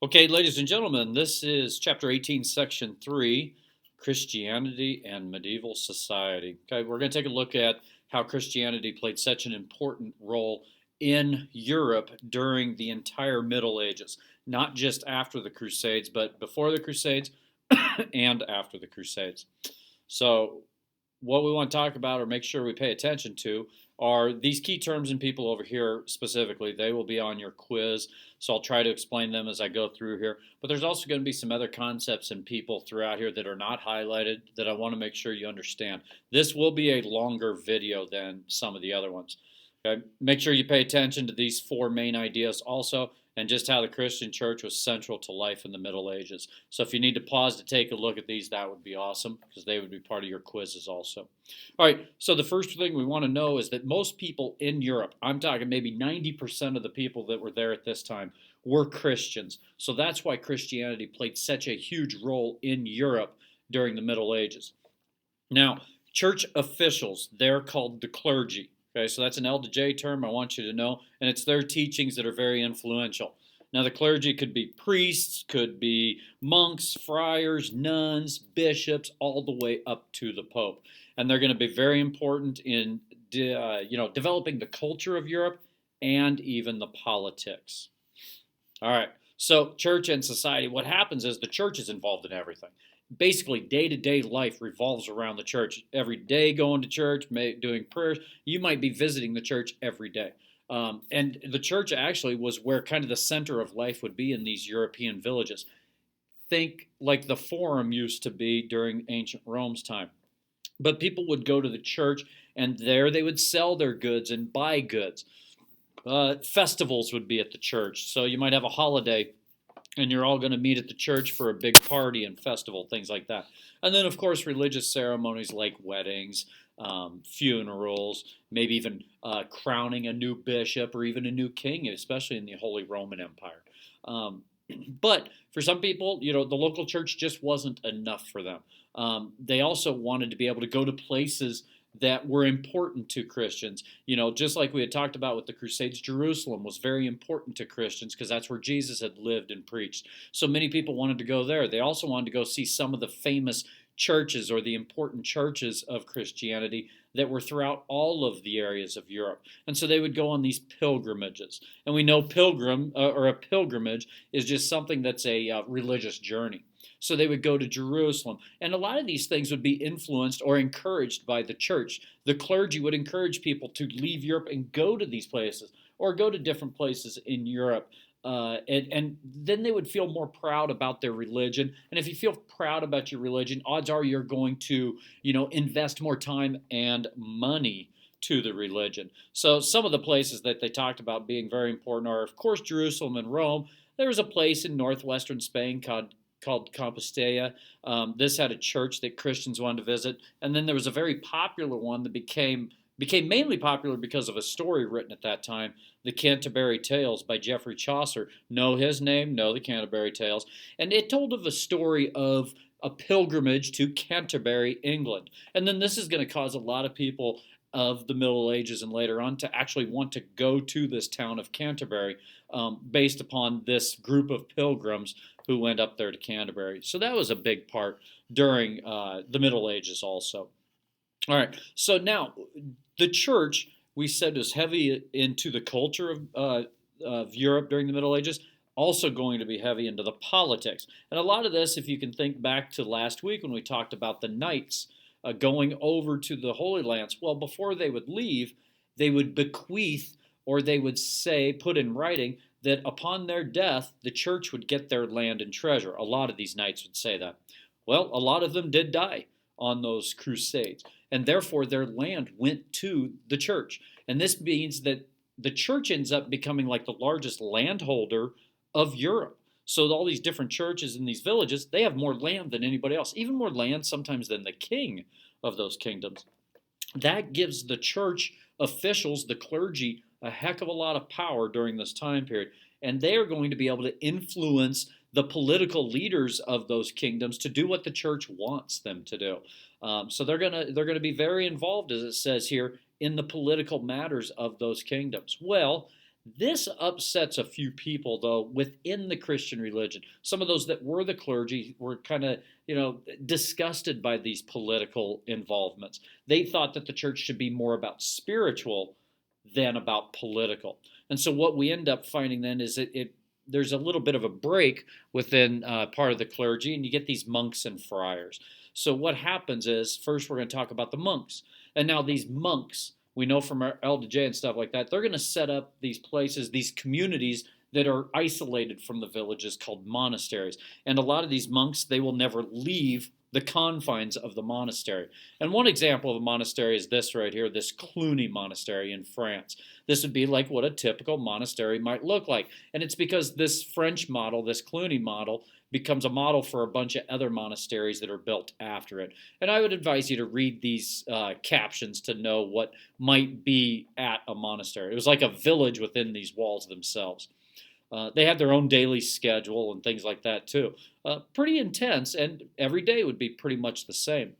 Okay, ladies and gentlemen, this is chapter 18, section 3, Christianity and Medieval Society. Okay, we're going to take a look at how Christianity played such an important role in Europe during the entire Middle Ages, not just after the Crusades, but before the Crusades and after the Crusades. So, what we want to talk about or make sure we pay attention to are these key terms and people over here specifically. They will be on your quiz, so I'll try to explain them as I go through here. But there's also going to be some other concepts and people throughout here that are not highlighted that I want to make sure you understand. This will be a longer video than some of the other ones. Okay? Make sure you pay attention to these four main ideas also, and just how the Christian church was central to life in the Middle Ages. So if you need to pause to take a look at these, that would be awesome, because they would be part of your quizzes also. All right, so the first thing we want to know is that most people in Europe, I'm talking maybe 90% of the people that were there at this time, were Christians. So that's why Christianity played such a huge role in Europe during the Middle Ages. Now, church officials, they're called the clergy. Okay, so that's an L to J term I want you to know, and it's their teachings that are very influential. Now, the clergy could be priests, could be monks, friars, nuns, bishops, all the way up to the Pope. And they're going to be very important in developing the culture of Europe and even the politics. All right, so church and society, what happens is the church is involved in everything. Basically, day-to-day life revolves around the church. Every day going to church, doing prayers. You might be visiting the church every day. And the church actually was where kind of the center of life would be in these European villages. Think like the Forum used to be during ancient Rome's time. But people would go to the church, and there they would sell their goods and buy goods. Festivals would be at the church. So you might have a holiday, and you're all going to meet at the church for a big party and festival, things like that. And then, of course, religious ceremonies like weddings, funerals, maybe even crowning a new bishop or even a new king, especially in the Holy Roman Empire. But for some people, the local church just wasn't enough for them. They also wanted to be able to go to places that were important to Christians. Just like we had talked about with the Crusades, Jerusalem was very important to Christians because that's where Jesus had lived and preached. So many people wanted to go there. They also wanted to go see some of the famous churches or the important churches of Christianity that were throughout all of the areas of Europe. And so they would go on these pilgrimages. And we know a pilgrimage is just something that's a religious journey. So they would go to Jerusalem. And a lot of these things would be influenced or encouraged by the church. The clergy would encourage people to leave Europe and go to these places or go to different places in Europe. And then they would feel more proud about their religion. And if you feel proud about your religion, odds are you're going to, invest more time and money to the religion. So some of the places that they talked about being very important are, of course, Jerusalem and Rome. There was a place in northwestern Spain called Compostela. This had a church that Christians wanted to visit. And then there was a very popular one that became mainly popular because of a story written at that time, The Canterbury Tales by Geoffrey Chaucer. Know his name? Know the Canterbury Tales. And it told of a story of a pilgrimage to Canterbury, England. And then this is going to cause a lot of people of the Middle Ages and later on to actually want to go to this town of Canterbury based upon this group of pilgrims who went up there to Canterbury. So that was a big part during the Middle Ages also. All right, so now the church, we said, is heavy into the culture of Europe during the Middle Ages, also going to be heavy into the politics. And a lot of this, if you can think back to last week when we talked about the knights going over to the Holy Lands, well, before they would leave, they would bequeath, or they would say, put in writing, that upon their death, the church would get their land and treasure. A lot of these knights would say that. Well, a lot of them did die on those crusades, and therefore their land went to the church. And this means that the church ends up becoming like the largest landholder of Europe. So all these different churches in these villages, they have more land than anybody else, even more land sometimes than the king of those kingdoms. That gives the church officials, the clergy, a heck of a lot of power during this time period. And they are going to be able to influence the political leaders of those kingdoms to do what the church wants them to do. So they're gonna be very involved, as it says here, in the political matters of those kingdoms. Well, This upsets a few people, though, within the Christian religion. Some of those that were the clergy were kind of, disgusted by these political involvements. They thought that the church should be more about spiritual than about political. And so what we end up finding then is there's a little bit of a break within part of the clergy, and you get these monks and friars. So what happens is, first we're going to talk about the monks. And now these monks, we know from our LDJ and stuff like that, they're going to set up these places, these communities that are isolated from the villages called monasteries. And a lot of these monks, they will never leave the confines of the monastery. And one example of a monastery is this right here, this Clooney Monastery in France. This would be like what a typical monastery might look like. And it's because this French model, this Clooney model, becomes a model for a bunch of other monasteries that are built after it. And I would advise you to read these captions to know what might be at a monastery. It was like a village within these walls themselves. They had their own daily schedule and things like that too. Pretty intense, and every day would be pretty much the same.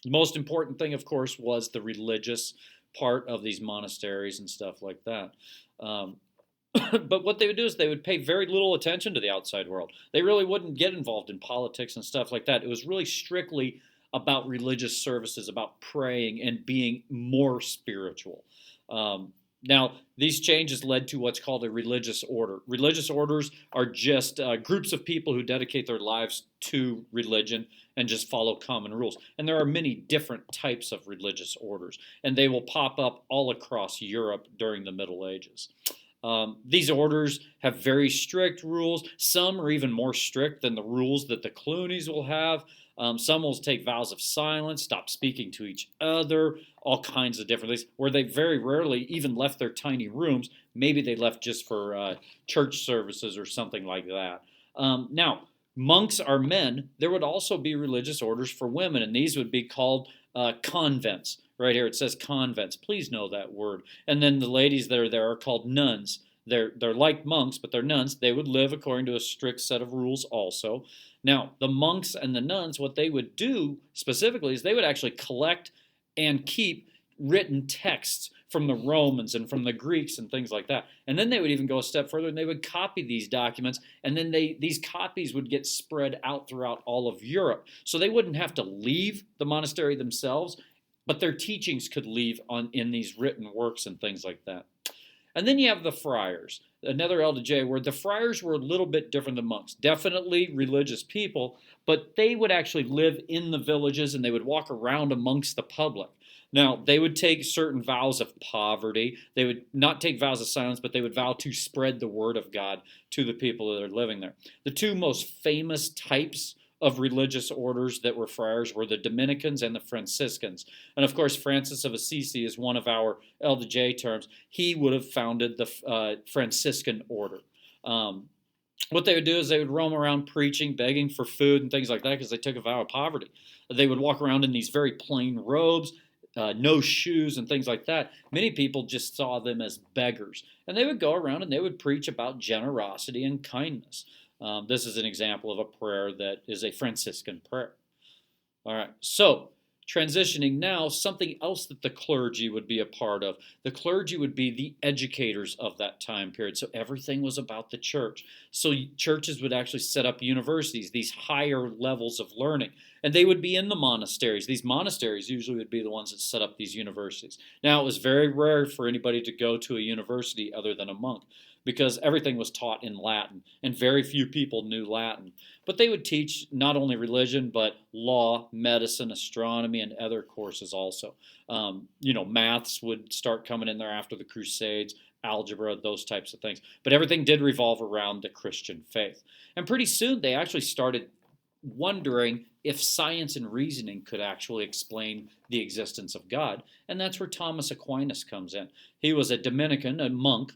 The most important thing, of course, was the religious part of these monasteries and stuff like that. But what they would do is they would pay very little attention to the outside world. They really wouldn't get involved in politics and stuff like that. It was really strictly about religious services, about praying and being more spiritual. Now, these changes led to what's called a religious order. Religious orders are just groups of people who dedicate their lives to religion and just follow common rules. And there are many different types of religious orders, and they will pop up all across Europe during the Middle Ages. These orders have very strict rules. Some are even more strict than the rules that the Clooneys will have. Some will take vows of silence, stop speaking to each other, all kinds of different things, where they very rarely even left their tiny rooms. Maybe they left just for church services or something like that. Now, monks are men. There would also be religious orders for women, and these would be called convents. Right here it says convents. Please know that word. And then the ladies that are there are called nuns. They're like monks, but they're nuns. They would live according to a strict set of rules also. Now, the monks and the nuns, what they would do specifically is they would actually collect and keep written texts from the Romans and from the Greeks and things like that. And then they would even go a step further and they would copy these documents, and then these copies would get spread out throughout all of Europe. So they wouldn't have to leave the monastery themselves, but their teachings could leave in these written works and things like that. And then you have the friars, another LDJ, where the friars were a little bit different than monks. Definitely religious people, but they would actually live in the villages and they would walk around amongst the public. Now, they would take certain vows of poverty. They would not take vows of silence, but they would vow to spread the word of God to the people that are living there. The two most famous types of religious orders that were friars were the Dominicans and the Franciscans. And of course, Francis of Assisi is one of our LDJ terms. He would have founded the Franciscan order. What they would do is they would roam around preaching, begging for food and things like that because they took a vow of poverty. They would walk around in these very plain robes, no shoes and things like that. Many people just saw them as beggars. And they would go around and they would preach about generosity and kindness. This is an example of a prayer that is a Franciscan prayer. All right, so transitioning now, something else that the clergy would be a part of. The clergy would be the educators of that time period. So everything was about the church. So churches would actually set up universities, these higher levels of learning. And they would be in the monasteries. These monasteries usually would be the ones that set up these universities. Now, it was very rare for anybody to go to a university other than a monk, because everything was taught in Latin, and very few people knew Latin. But they would teach not only religion, but law, medicine, astronomy, and other courses also. Maths would start coming in there after the Crusades, algebra, those types of things. But everything did revolve around the Christian faith. And pretty soon they actually started wondering if science and reasoning could actually explain the existence of God. And that's where Thomas Aquinas comes in. He was a Dominican monk,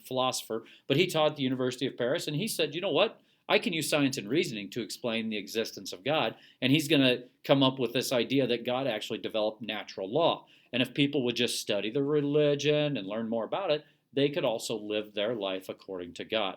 philosopher, but he taught at the University of Paris, and he said, you know what? I can use science and reasoning to explain the existence of God. And he's going to come up with this idea that God actually developed natural law. And if people would just study the religion and learn more about it, they could also live their life according to God.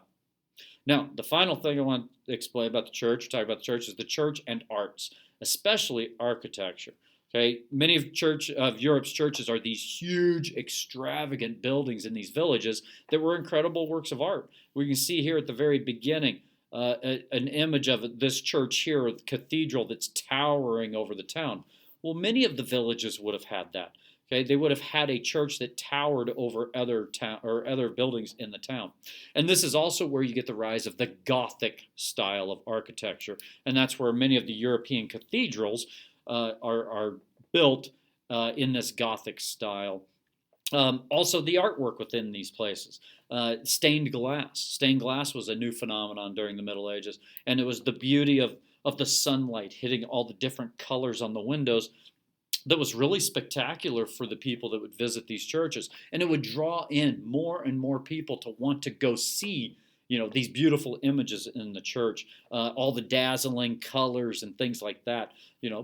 Now, the final thing I want to explain about the church, talk about the church, is the church and arts, especially architecture. Okay, many of Europe's churches are these huge, extravagant buildings in these villages that were incredible works of art. We can see here at the very beginning an image of this church here, the cathedral that's towering over the town. Well, many of the villages would have had that. Okay, they would have had a church that towered over other town or other buildings in the town. And this is also where you get the rise of the Gothic style of architecture, and that's where many of the European cathedrals are built in this Gothic style. Also, the artwork within these places. Stained glass. Stained glass was a new phenomenon during the Middle Ages, and it was the beauty of the sunlight hitting all the different colors on the windows that was really spectacular for the people that would visit these churches. And it would draw in more and more people to want to go see these beautiful images in the church, all the dazzling colors and things like that.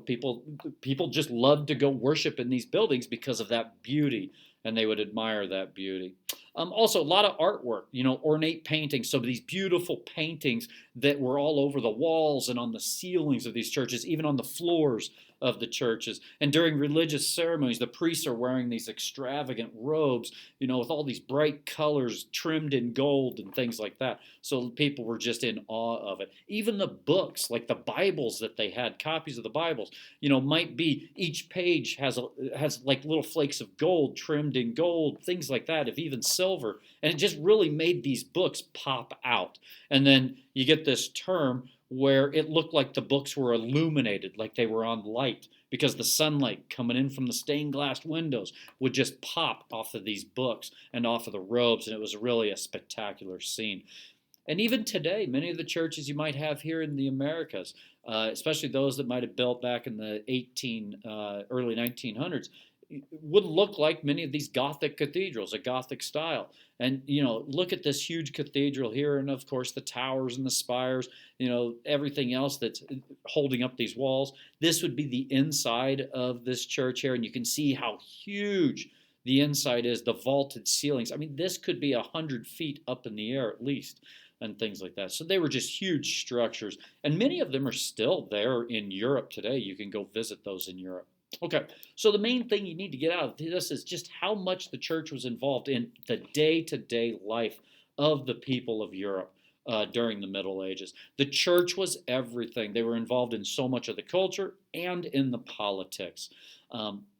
People just loved to go worship in these buildings because of that beauty, and they would admire that beauty. Also, a lot of artwork, ornate paintings. So these beautiful paintings that were all over the walls and on the ceilings of these churches, even on the floors of the churches. And during religious ceremonies, the priests are wearing these extravagant robes, with all these bright colors trimmed in gold and things like that. So people were just in awe of it. Even the books, like the Bibles that they had, copies of the Bibles, might be each page has like little flakes of gold trimmed in gold, things like that, if even silver. And it just really made these books pop out. And then you get this term where it looked like the books were illuminated, like they were on light, because the sunlight coming in from the stained glass windows would just pop off of these books and off of the robes, and it was really a spectacular scene. And even today, many of the churches you might have here in the Americas, especially those that might have built back in the early 1900s, would look like many of these Gothic cathedrals, a Gothic style. And, look at this huge cathedral here, and of course the towers and the spires, everything else that's holding up these walls. This would be the inside of this church here, and you can see how huge the inside is, the vaulted ceilings. I mean, this could be 100 feet up in the air at least, and things like that. So they were just huge structures, and many of them are still there in Europe today. You can go visit those in Europe. Okay, so the main thing you need to get out of this is just how much the church was involved in the day-to-day life of the people of Europe during the Middle Ages. The church was everything. They were involved in so much of the culture and in the politics.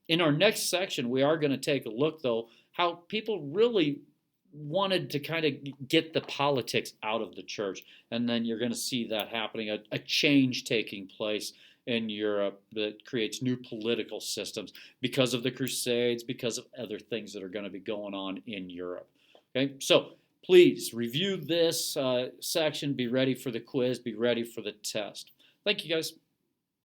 In our next section, we are going to take a look, though, how people really wanted to kind of get the politics out of the church. And then you're going to see that happening, a change taking place in Europe that creates new political systems because of the Crusades, because of other things that are going to be going on in Europe. Okay, so please review this section, be ready for the quiz, be ready for the test. Thank you, guys.